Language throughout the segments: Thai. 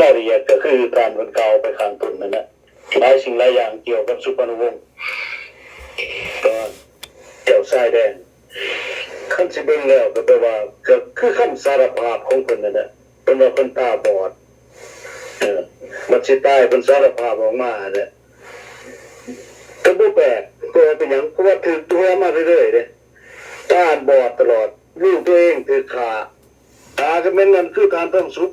ายละเอียดก็คือการบรรเทาไปข้างต้นนั่นแหละหลายสิ่งหลายอย่างเกี่ยวกับสุพรรณวงศ์ก็เจ้าชายแดงขั้นสิเบิ่งแล้วก็แปลว่าก็คือคำสารภาพของคนนั่นแหละเป็นว่าคนตาบอดมันสิตายเป็นสารภาพออกมาเนี่ยก็บ่แปลกตัวเป็นอย่างเพราะว่าถือตัวมาเรื่อยๆเลยตาบอดตลอดลูกตัวเองถือขาตาก็เป็นนั่นคือการต้องสุข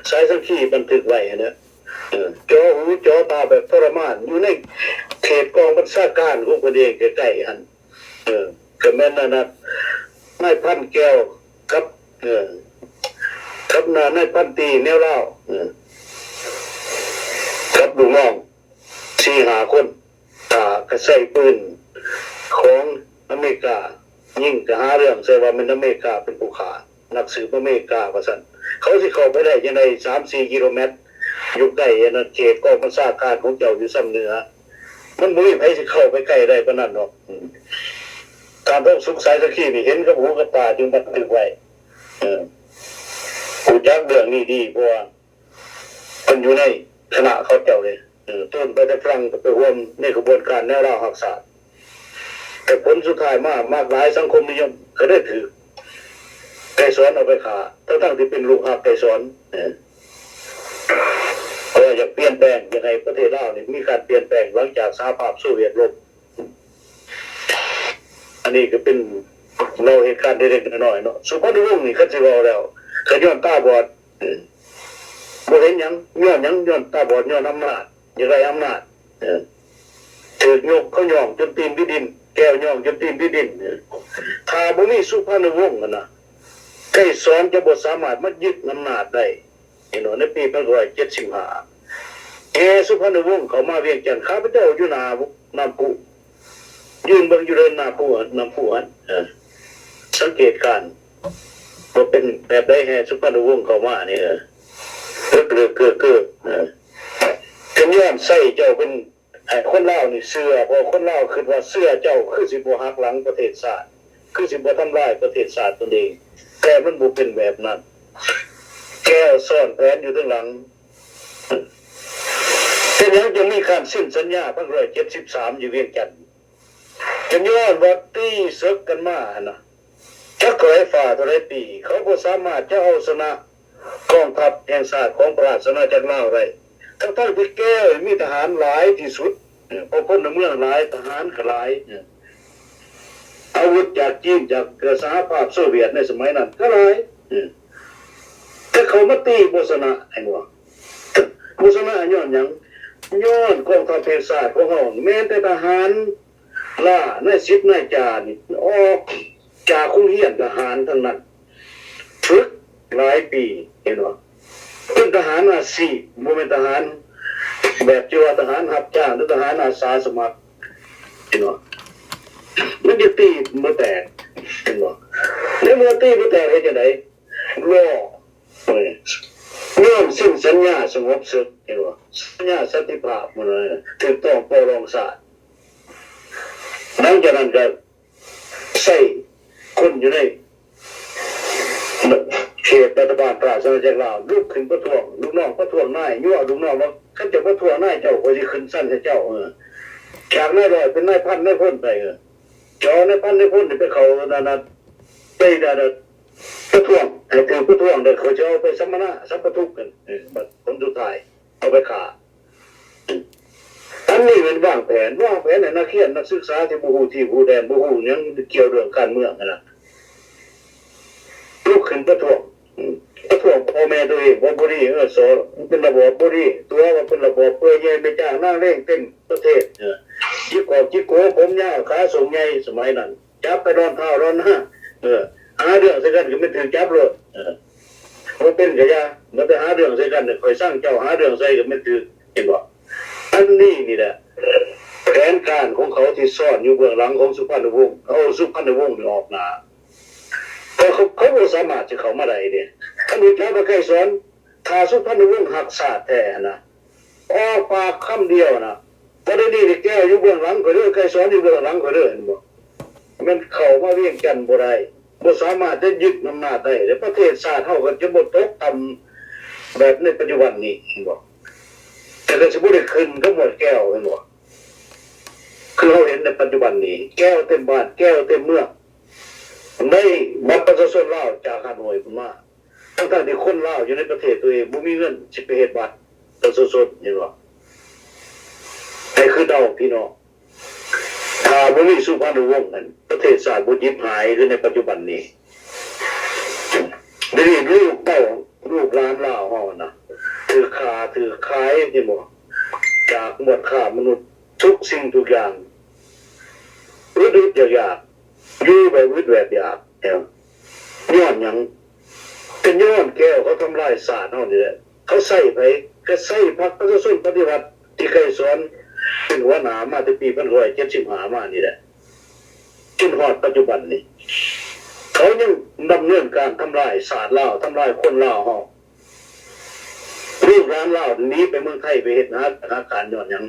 สายสังขีบันทึกไว้เนี่ยจอหูจอตาแบบทรมานอยู่ในเขตกองบัญชาการของคนเองใกล้ๆหันก็แม่นนั่นนะนายพันแก้วครับครับนายพันตีแนวเล่าครับลูกน้อง4-5 คนก็ใส่ปืนของอเมริกายิ่งจะหาเรื่องใส่ว่าเป็นอเมริกาเป็นผู้ฆ่านักสืบอเมริกาว่าซั่นเขาสิเข้าไปได้ยังไง3-4 กิโลเมตรอยู่ใกล้นะเขตกองบัญชาการของเจ้าอยู่ซ้ำเหนือมันบ่มีไผสิเข้าไปใกล้ได้ปานนั้นหรอกการต้องสุขสายสักขีนี่เห็นกับหูกับตาจึงบันทึกไว้ผู้จักเรื่องนี้ดีเพราะว่ามันอยู่ในคณะเขาเจ้าเลยต้นไปแต่ฝรั่งไปร่วมในกระบวนการแนวราหักษาแต่ผลสุดท้ายมากหลายสังคมนิยมก็ได้ถือไก่สอนเอาไปขาทั้งที่เป็นลูกหักไก่สอนเพราะอยากเปลี่ยนแปลงยังไงประเทศลาวนี่มีการเปลี่ยนแปลงหลังจากสหภาพโซเวียตล่มอันนี้ก็เป็นเราเหตุการณ์เล็กๆน้อยๆเนาะสุพรรณวงศ์นี่เขาจะบอกแล้วเขาย้อนตาบอดบ่เห็นหยังย้อนตาบอดย้อนอำนาจอย่างไรอำนาจถือยกเขาย่องจนตีนที่ดินแก้วย่องจนตีนที่ดินถ้าบ่มีสุพรรณวงศ์นะไก่สอนจะบ่สามารถมายึดอำนาจได้ในปี1975สุพรรณวงศ์เขามาเวียงจันทร์ข้าพเจ้าอยู่น้ำพุยืนเบิ่งอยู่เดินน้ำพุสังเกตการว่าเป็นแบบได้แห่สุพรรณวงศ์เขามานี่เกิดกันย้อนใส่เจ้าเป็นคนลาวนี่เสื้อพอคนลาวคิดว่าเสื้อเจ้าคือสิบ่หักหลังประเทศชาติคือสิบ่ทำลายประเทศชาติตนเองแต่มันบ่เป็นแบบนั้นแก้วซ่อนแผนอยู่ข้างหลังแต่ยังจะมีการสิ้นสัญญา1973อยู่เวียงจันทร์กันย้อนว่าตีศึกกันมานะจักรไฟฟ้าเท่าไรปีเขาบ่สามารถจะเอาชนะกองทัพแห่งชาติของราชอาณาจักรลาวได้ทั้งที่แก้วมีทหารหลายที่สุดเพราะคนในเมืองหลายทหารก็หลายอาวุธจากจีนจากสหภาพโซเวียตในสมัยนั้นก็หลายแต่เขามาตีโบสนะไอ้หนูโบสนะย้อนหยังย้อนกองทัพแห่งชาติของเขาแม้แต่ทหารล่านาย10 นายจ่านี่ออกจากคุกเฮียนทหารทั้งนั้นฝึกหลายปีเห็นบ่เป็นทหารอาชีพบ่แม่นทหารแบบที่ว่าทหารรับจ้างหรือทหารอาสาสมัครเห็นบ่มันจะตีบ่แตกเห็นบ่แล้วมันตีบ่แตกได้จังได๋รอเริ่มสิ้นสัญญาสงบศึกเห็นบ่สัญญาสันติภาพมันถูกต้องปรองศาสตร์หลังจากนั้นก็ใส่คนอยู่ในเขตรัฐบาลราชอาณาจักรลาวลุกขึ้นประท้วงลูกน้องประท้วงนายยั่วลูกน้องว่าเขาจะประท้วงนายเจ้าก็สิขึ้นสั้นให้เจ้าจากนายร้อยเป็นนายพันนายพลไปจอนายพันนายพลไปเขานั่นไปประท้วงให้ถือประท้วงเด็กเขาจะเอาไปสัมปทุกกันคนสุดท้ายเอาไปฆ่าอันนี้เป็นวางแผนในนักเขียนนักศึกษาที่บ่ฮู้ที่ฮู้แดนบ่ฮู้หยังเกี่ยวเรื่องการเมืองนะลุกขึ้นประท้วงพ่อแม่ตัวเองว่าบ่ดีสอนเป็นระบบบ่ดีตัวว่าเป็นระบบเพื่อแย่ไปจ้างนางเล่งเต้นประเทศจิกโกผมยาวขาสูงใหญ่สมัยนั้นจับไปร้อนเท้าร้อนหน้าหาเรื่องใส่กันก็ไม่ถึงจับเลยบ่เป็นก็อย่ามันไปหาเรื่องใส่กันค่อยสร้างเจ้าหาเรื่องใส่ก็ไม่ถึงเห็นบ่อันนี้นี่แหละแผนการของเขาที่ซ่อนอยู่เบื้องหลังของสุพรรณวงศ์เอาสุพรรณวงศ์ออกหน้าแต่เขาบ่สามารถจะเข้ามาได้เนี่ยท่านผู้ชมก็เคยสอนถ้าสุพรรณวงศ์หักศาสตร์แท้นะออกปากคำเดียวนะบ่ได้นี่แก้อยู่เบื้องหลังก็เด้อเคยสอนอยู่เบื้องหลังก็เด้อเห็นบ่มันเข้ามาเวียงจันทร์บ่ได้บ่สามารถจะยึดอำนาจได้แล้วประเทศชาติเฮาก็จะบ่ตกต่ำ แบบในปัจจุบันนี้บอกแต่ก็จะไม่ได้ขึ้นก็หมดแก้วเห็นบอกคือเราเห็นในปัจจุบันนี้แก้วเต็มบ้านแก้วเต็มเมืองในบัตรประชาชนลาวจากฮานอยผมว่าทั้งที่คนลาวอยู่ในประเทศตัวเองบ่มีเงินสิไปเฮ็ดบัตรประชาชนเห็นบ่ให้คือเดาพี่น้องถ้าบ่มีสุพรรณวงศ์นั้นประเทศชาติบ่ยิบหายคือในปัจจุบันนี้เดี๋ยวนี้ลูกเต้าลูกหลานลาวเฮานะถือขาถือขายเห็นบ่จากหมวดฆ่ามนุษย์ทุกสิ่งทุกอย่างอึดๆอยากอยู่แบบอึดแบบอยากย้อนหยังเป็นย้อนแก้วเขาทำลายศาสตร์เฮานี่แหละเขาใส่ไปก็ใส่พรรคประชาชนปฏิวัติที่เคยสอนเป็นหัวหน้ามาตั้งปี1975มานี่แหละจนฮอดปัจจุบันนี้เขายังดำเนินการทำลายศาสตร์ลาวทำลายคนลาวเฮาลูกหลานลาวหนีไปเมืองไทยไปเฮ็ดหาการย้อนหยัง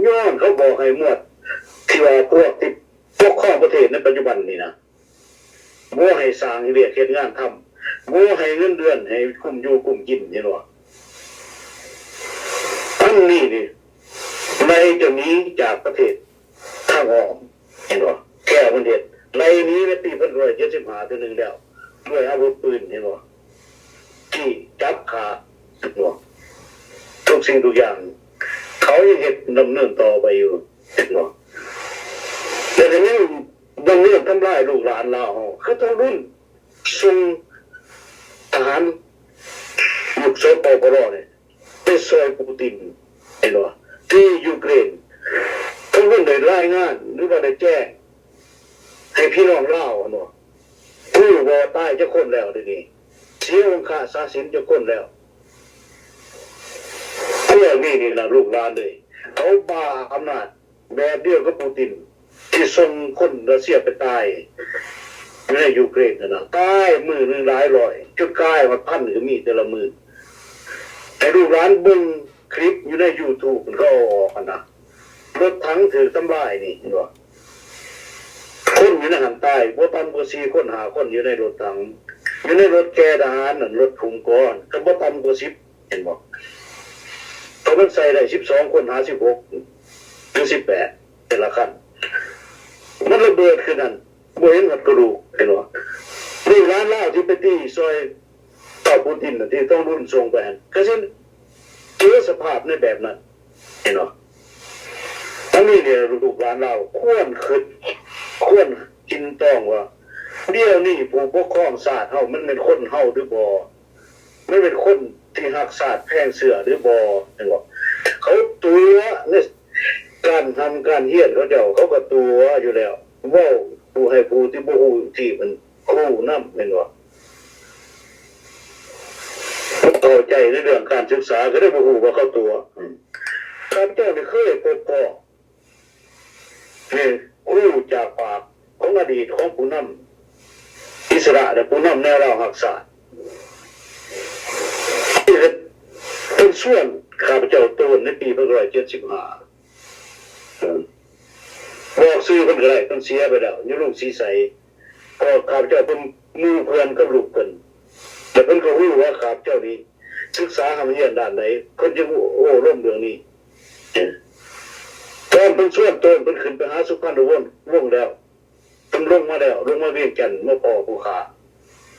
ย้อนเขาบอกให้หมดที่ว่าพวกที่ปกครองประเทศในปัจจุบันนี้นะบ่ให้สร้างให้เวียกเฮ็ดงานทำบ่ให้เงินเดือนให้คุมอยู่คุมกินเห็นบ่อันนี้นี่ในจะหนีจากประเทศทางอ้อมเห็นบ่แก้ประเทศในนี้ในปี1975ตัวนึงแล้วด้วยอาวุธปืนเห็นบ่ที่จับขาเห็นบ่ทุกสิ่งทุกอย่างเขายังเฮ็ดดำเนินต่อไปอยู่เห็นบ่แต่ทีนี้ดำเนินทำลายลูกหลานเราคือต้องรุ่นส่งทหารยุคโซปปรเนี่ยไปซอยปูตินเห็นบ่ที่ยูเครนต้องรุ่นได้รายงานหรือว่าได้แจ้งให้พี่น้องเล่าเนาะผู้ว่าตายจะคนแล้วทีนี้เสียองค์ค่าศาสินจะคนแล้วพวกนี้นี่นะลูกหลานเลยเขาบ้าอำนาจแบบเดียวกับปูตินที่ส่งคนรัสเซียไปตายอยู่ในยูเครนนะตายมือหนึ่งหลายร้อยจุดกายมาพันหรือมีแต่ละมือแต่ลูกหลานบึงคลิปอยู่ใน YouTube มันก็ออกนะรถถังถือตำลายนี่เห็นบ่คนอยู่ในหันใต้บ่ต่ำกว่า4คน5คนอยู่ในรถถังอยู่ในรถแกทหารนั่นรถถุงก้อนก็บ่ต่ำกว่า10เห็นบ่ตัวมันใส่ได้12คน56หรือ18แต่ละคันมันระเบิดขึ้นนั่นบ่เห็นหัดกระดูกเห็นบ่นี่ร้านเหล้าที่ไปตีซอยต่อปูตินน่ะที่ต้องรุ่นส่งไปหั่นก็เช่นเจอสภาพในแบบนั้นเห็นบ่อันนี้เนี่ยลูกหลานเราควรคิดควรกินต้องว่าเดี๋ยวนี้ผู้ปกครองศาสตร์เฮามันเป็นคนเฮาหรือบ่มันเป็นคนที่รักศาสตร์แพงเสือหรือบ่เห็นบ่เขาตัวเนี่ยการทำการเฮียนเขาก็ตัวอยู่แล้วว่าผู้ให้ผู้ที่บ่ฮู้ที่มันครูนำแม่นบ่เข้าใจในเรื่องการศึกษาก็ได้บ่ฮู้ว่าเขาตัวข้าพเจ้าได้เคยพบพ่อนี่ครูจากปากของอดีตของผู้นำอิสระและผู้นำแนวเราหักษาเป็นส่วนข้าพเจ้าโตในปี1975บอกซื้อเพิ่นก็ได้เพิ่นเสียไปแล้วอยู่ลุงศรีใสก็ข้าพเจ้าเป็นหมู่เพื่อนกับลูกเพิ่นแต่เพิ่นก็รู้ว่าข้าพเจ้านี้ศึกษาหาเรียนด้านไหนเพิ่นจะโอ้ร่มเรื่องนี้ตอนเป็นส่วนต้นเป็นขึ้นไปหาสุพรรณวงศ์แล้วเป็นลงมาแล้วลงมาเวียงจันทน์มาพอผู้ขา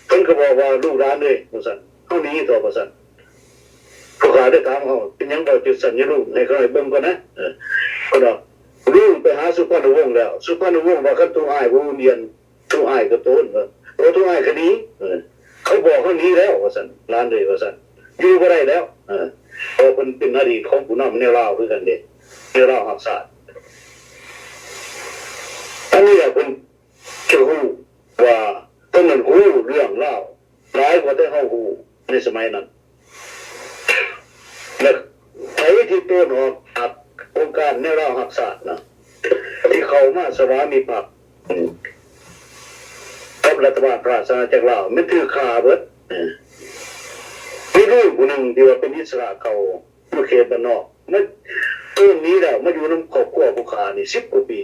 เพิ่นก็บอกว่าลูกหลานเลยว่าซั่นเฮานี้ต่อว่าซั่นผู้ขาได้ถามเฮาเป็นหยังบ่จุดสัญญาลูกให้เขาให้เบิ่งก่อนนะก็ดอกลูกไปหาสุพรรณวงศ์แล้วสุพรรณวงศ์ว่าคันตัวอ้ายบ่เรียนตัวอ้ายก็โตนว่าตัวอ้ายก็หนีเขาบอกเฮานี้แล้วว่าซั่นหลานเลยว่าซั่นอยู่บ่ได้แล้วเพราะเพิ่นเป็นอดีตของผู้นำแนวลาวคือกันเด้แนวลาวหักษาอันนี้เป็นจะรู้ว่าต้นนั้นรู้เรื่องเล่าหลายกว่าที่เขารู้ในสมัยนั้นและไอ้ที่ต้นออกจากองค์การแนวเล่าหักษานะที่เขามาสวามีภักดิ์กับรัฐบาลราชอาณาจักรลาวมันถือขาเบิดมีลูกคนหนึ่งที่ว่าเป็นอิสระเขาอยู่เขตบ้านนอกมันต้นนี้แล้วมาอยู่น้ำครอบครัวผู้ขานี่10 กว่าปี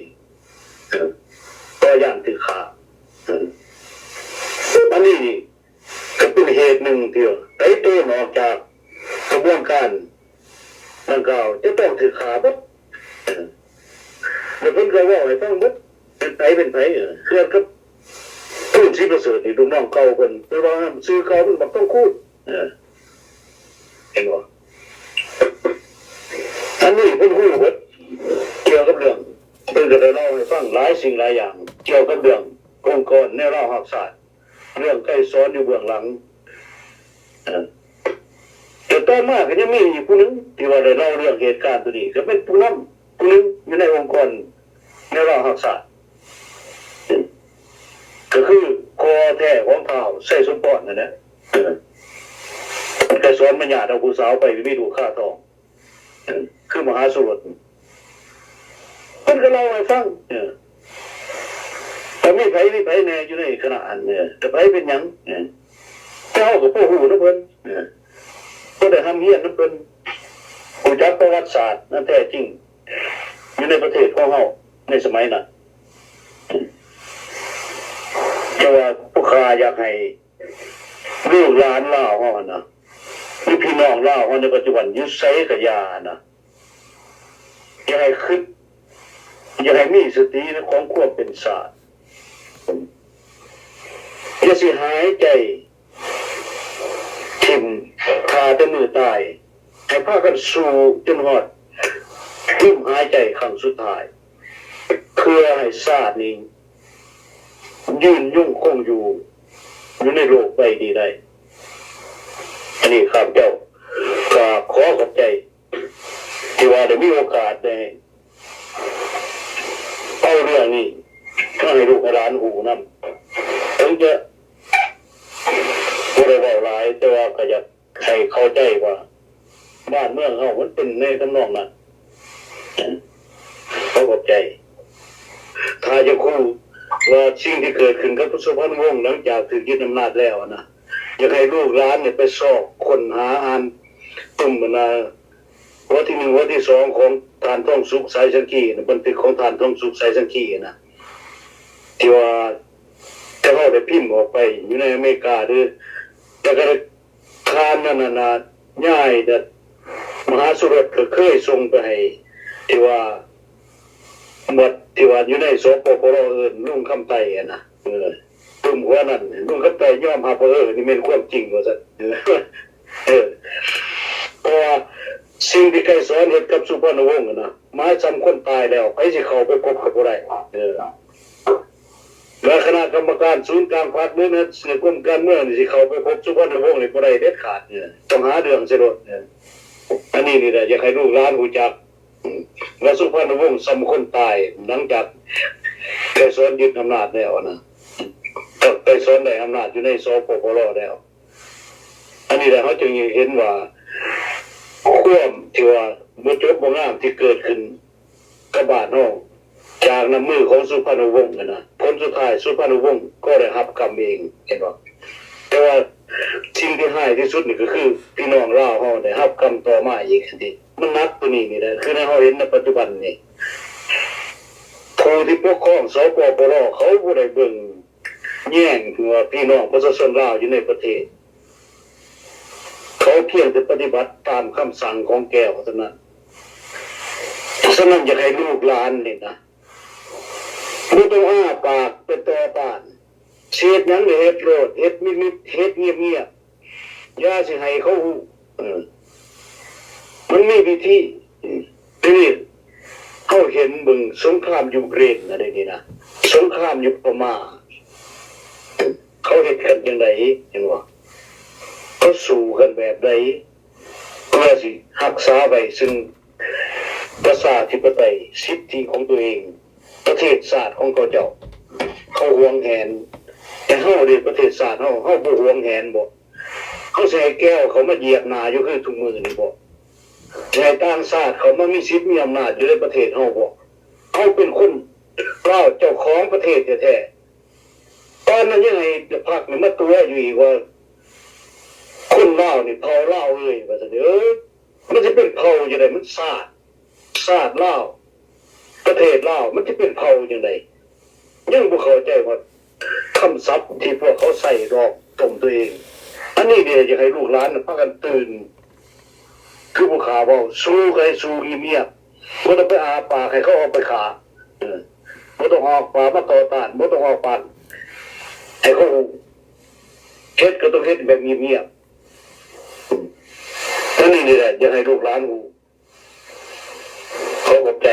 ก็ย่านถือขาอันนี้ก็เป็นเหตุหนึ่งที่ไอ้ตัวออกจาก บวนการดังกล่าวจะต้องถือขาบดแล้วเพิ่นก็ว่าให้ฟังบดเป็นไผเคลื่อนกับพูดที่ประเสริฐนี่ลูกน้องเก่าเพิ่นแต่ว่าซื้อเก่ามันบ่ต้องคูดเห็นบ่อันนี้เพิ่นฮู้เบิดเกี่ยวกับเรื่องเพิ่นก็ได้เล่าให้ฟังหลายสิ่งหลายอย่างเกี่ยวกับเรื่ององค์กรแนวร่วมหักศาสตร์เรื่องใกล้ซ้อนอยู่เบื้องหลังแต่ต่อมาก็ยังมีอีกผู้นึงที่ว่าได้เล่าเรื่องเหตุการณ์ตัวนี้ก็เป็นผู้นำผู้นึงอยู่ในองค์กรแนวร่วมหักศาสตร์ก็คือคอแท้ของเท้าใส่สมพรนั่นแหละแต่สอนมันญาติเอาผู้สาวไปมีดูค่าทองคือมหาสุรสเพิ่นก็เล่าให้ฟังแต่มีไผแน่อยู่ในขณะอันแต่ไผเป็นหยังเจ้าก็บ่ฮู้นะเพิ่นก็ได้ทำเฮียนนำเพิ่นรู้จักประวัติศาสตร์นั่นแท้จริงอยู่ในประเทศของเฮาในสมัยนั้นแต่ว่าผู้ค้าอยากให้ลูกหลานลาวเฮานะหรือพี่น้องลาวเฮาในปัจจุบันอยู่ไสก็อย่านะอยากให้คิดอยากให้มีสติในของความเป็นศาสตร์อย่าสิหายใจทิ่มคาแต่มือตายให้พากันสู้จนฮอดทิ่มหายใจครั้งสุดท้ายเพื่อให้ศาสตร์นี้ยืนยุ่งคงอยู่ในโลกใบนี้ได้อันนี้ข้าพเจ้าก็ขอขอบใจที่ว่าได้มีโอกาสได้เอาเรื่องนี้ให้ลูกหลานหูนำถึงจะบ่ได้เว้าหลายแต่ว่าก็อยากให้เข้าใจว่าบ้านเมืองเฮามันเป็นในทำนองนั้นขอขอบใจถ้าจะคู่ว่าสิ่งที่เกิดขึ้นกับสุพรรณวงศ์หลังจากถูกยึดอำนาจแล้วนะอยากให้ลูกหลานเนี่ยไปสอบค้นหาอ่านตุ่มนะหัวที่1หัวที่2ของฐานท่องสุขสายสังคีนะบันทึกของฐานท่องสุขสายสังคีนะที่ว่าจะเข้าได้พิมพ์ออกไปอยู่ในอเมริกาหรือแล้วก็คานนั่นน่ะง่ายแต่มหาสุรสก็เคยส่งไปให้ที่ว่าหมดที่ว่าอยู่ในสปปรลุงคำไตนะตุ่มหัวนั่นลุงคำไตยอมรับว่านี่เป็นความจริงว่าซั่นเพราะว่าสิ่งที่ใครสอนเฮ็ดกับสุพรรณวงศ์นะหมายสำคนตายแล้วใครสิเข้าไปพบกับบ่ได้และคณะกรรมการศูนย์กลางพรรคมื้อนั้นกรมการเมืองนี่สิเข้าไปพบสุพรรณวงศ์นี่บ่ได้เด็ดขาดต้องหาเรื่องเสียโดดอันนี้นี่แหละอยากให้ลูกหลานรู้จักว่าสุพรรณวงศ์สำคนตายหลังจากไกรสอนยึดอำนาจแล้วนะไกรสอนได้อำนาจอยู่ในสปปรแล้วอันนี้แหละเขาจึงเห็นว่าความที่ว่าบ่จบบ่งามที่เกิดขึ้นกับบ้านเฮาจากน้ำมือของสุพรรณวงศ์นะผลสุดท้ายสุพรรณวงศ์ก็ได้รับกรรมเองเห็นบ่แต่ว่าสิ่งที่หายที่สุดนี่ก็คือพี่น้องลาวเฮาได้รับกรรมต่อมาอีกทีมันนักตัวนี้นี่แหละคือในเฮาเห็นในปัจจุบันนี่ผู้ที่ปกครองสปปรเขาบ่ได้เบิ่งแย่งว่าพี่น้องประชาชนลาวอยู่ในประเทศเขาเพียงแต่ปฏิบัติตามคำสั่งของแก้วเท่านั้นฉะนั้นอยากให้ลูกหลานนี่นะบ่ต้องอ้าปากเป็นต่อป่านเฮ็ดหยังเฮ็ดโลดเฮ็ดมิดๆเฮ็ดเงียบๆอย่าสิให้เขาฮู้มันมีวิธีนี่เขาเห็นเบิ่งสงครามยูเครนอะไรนี่นะสงครามยุคพม่าเขาเฮ็ดกันจังไดเห็นบ่เขาสู้กันแบบใดเพื่อสิรักษาไว้ซึ่งประชาธิปไตยสิทธิของตัวเองประเทศชาติของเขาเจ้าเขาหวงแหนแต่เฮาเด้ประเทศชาติเฮาบ่หวงแหนบ่เขาใส่แก้วเขามาเหยียบหน้าอยู่คือทุกมื้อนี่บ่แต่ต่างชาติเขามามีสิทธิ์มีอำนาจอยู่ในประเทศเฮาบ่เฮาเป็นคนเจ้าของประเทศแท้ๆตอนนั้นยังให้พรรคนี่มาตัวอยู่อีกว่าคนลาวนี่เผ่าลาวว่าซั่นมันจะเป็นเผ่าจังได๋มันชาติลาวประเทศลาวมันจะเป็นเผ่าจังได๋ยังบ่เข้าใจว่าคำศัพท์ที่พวกเขาใส่หลอกต้มตัวเองอันนี้เดี๋ยวจะให้ลูกหลานพากันตื่น คือผู้ขาบอกสู้ใครสู้เงียบๆบ่ต้องไปอาปากให้เขาเอาไปขาบ่ต้องออกปากมาต่อต้านบ่ต้องออกปากให้เขารู้เฮ็ดก็ต้องเฮ็ดแบบเงียบๆนั่นนี่แหละอยากให้ลูกหลานรู้เขาเข้าใจ